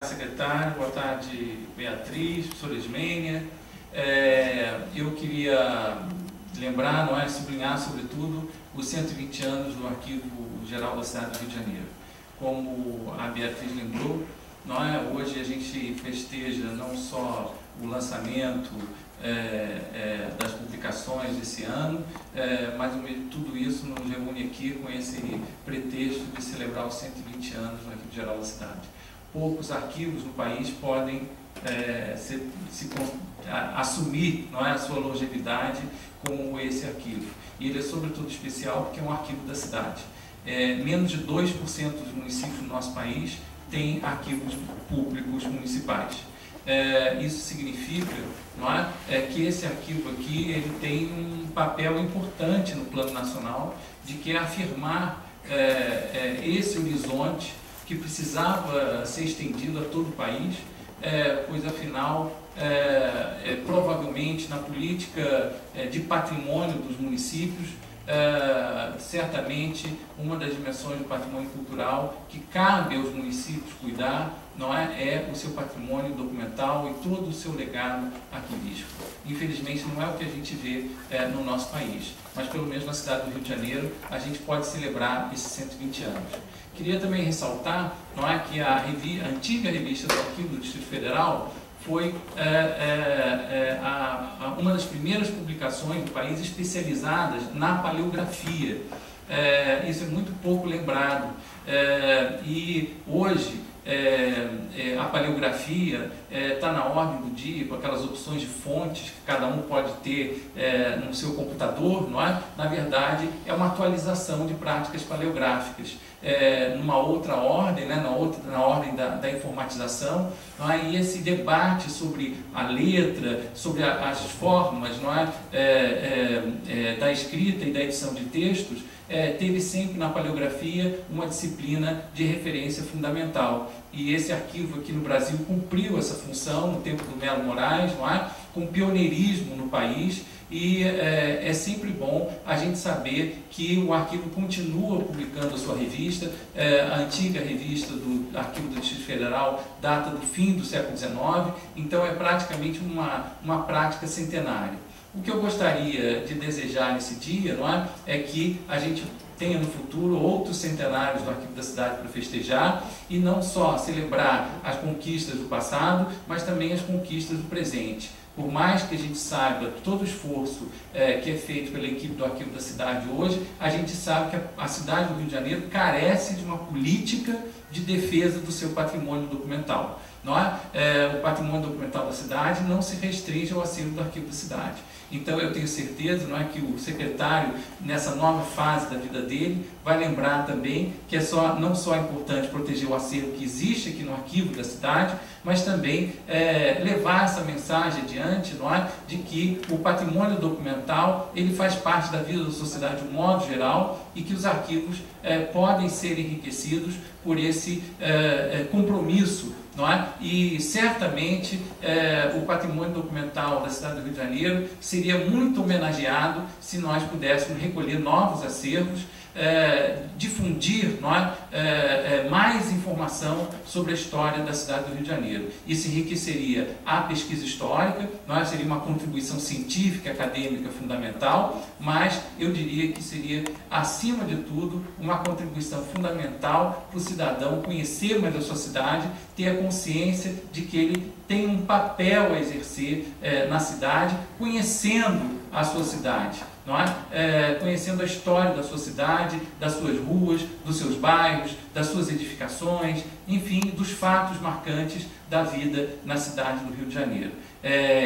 Secretário, boa tarde, Beatriz, professora Ismênia. Eu queria lembrar, sublinhar sobretudo os 120 anos do Arquivo Geral da cidade do Rio de Janeiro. Como a Beatriz lembrou, hoje a gente festeja não só o lançamento das publicações desse ano, mas tudo isso nos reúne aqui com esse pretexto de celebrar os 120 anos do Arquivo Geral da cidade. Poucos arquivos no país podem assumir a sua longevidade como esse arquivo. E ele é sobretudo especial porque é um arquivo da cidade. Menos de 2% dos municípios do nosso país têm arquivos públicos municipais. Isso significa que esse arquivo aqui ele tem um papel importante no plano nacional de que afirmar esse horizonte que precisava ser estendido a todo o país, pois afinal, provavelmente na política de patrimônio dos municípios, certamente uma das dimensões do patrimônio cultural que cabe aos municípios cuidar é o seu patrimônio documental e todo o seu legado arquivístico. Infelizmente não é o que a gente vê no nosso país, mas pelo menos na cidade do Rio de Janeiro a gente pode celebrar esses 120 anos. Queria também ressaltar que a antiga revista do Arquivo do Distrito Federal foi uma das primeiras publicações do país especializadas na paleografia. Isso é muito pouco lembrado. E hoje a paleografia está na ordem do dia, com aquelas opções de fontes que cada um pode ter no seu computador, Na verdade, é uma atualização de práticas paleográficas. Numa outra ordem, na ordem da informatização, e esse debate sobre a letra, sobre as formas da escrita e da edição de textos, teve sempre na paleografia uma disciplina de referência fundamental. E esse arquivo aqui no Brasil cumpriu essa função no tempo do Melo Moraes, com pioneirismo no país. E é sempre bom a gente saber que o arquivo continua publicando a sua revista. A antiga revista do Arquivo do Distrito Federal data do fim do século XIX, então é praticamente uma prática centenária. O que eu gostaria de desejar nesse dia é que a gente tenha no futuro outros centenários do Arquivo da Cidade para festejar e não só celebrar as conquistas do passado, mas também as conquistas do presente. Por mais que a gente saiba todo o esforço que é feito pela equipe do Arquivo da Cidade hoje, a gente sabe que a cidade do Rio de Janeiro carece de uma política de defesa do seu patrimônio documental. O patrimônio documental da cidade não se restringe ao acervo do Arquivo da Cidade. Então eu tenho certeza que o secretário, nessa nova fase da vida dele, vai lembrar também que não só é importante proteger o acervo que existe aqui no Arquivo da Cidade, mas também levar essa mensagem adiante, de que o patrimônio documental ele faz parte da vida da sociedade de um modo geral e que os arquivos podem ser enriquecidos por esse compromisso. E certamente o patrimônio documental da cidade do Rio de Janeiro seria muito homenageado se nós pudéssemos recolher novos acervos, difundir mais informação sobre a história da cidade do Rio de Janeiro. Isso enriqueceria a pesquisa histórica, seria uma contribuição científica, acadêmica fundamental, mas eu diria que seria, acima de tudo, uma contribuição fundamental para o cidadão conhecer mais a sua cidade, ter a consciência de que ele tem um papel a exercer na cidade, conhecendo a sua cidade. Conhecendo a história da sua cidade, das suas ruas, dos seus bairros, das suas edificações, enfim, dos fatos marcantes da vida na cidade do Rio de Janeiro.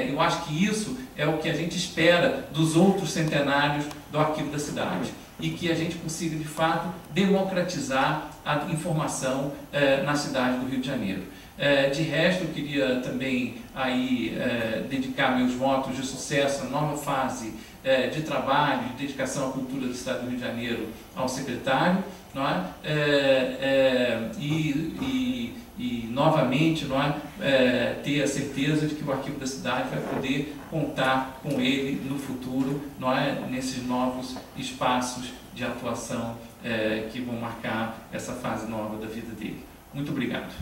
Eu acho que isso é o que a gente espera dos outros centenários do Arquivo da Cidade e que a gente consiga, de fato, democratizar a informação na cidade do Rio de Janeiro. De resto, eu queria também dedicar meus votos de sucesso na nova fase de trabalho, de dedicação à cultura da cidade do Rio de Janeiro ao secretário, e novamente ter a certeza de que o Arquivo da Cidade vai poder contar com ele no futuro, nesses novos espaços de atuação que vão marcar essa fase nova da vida dele. Muito obrigado.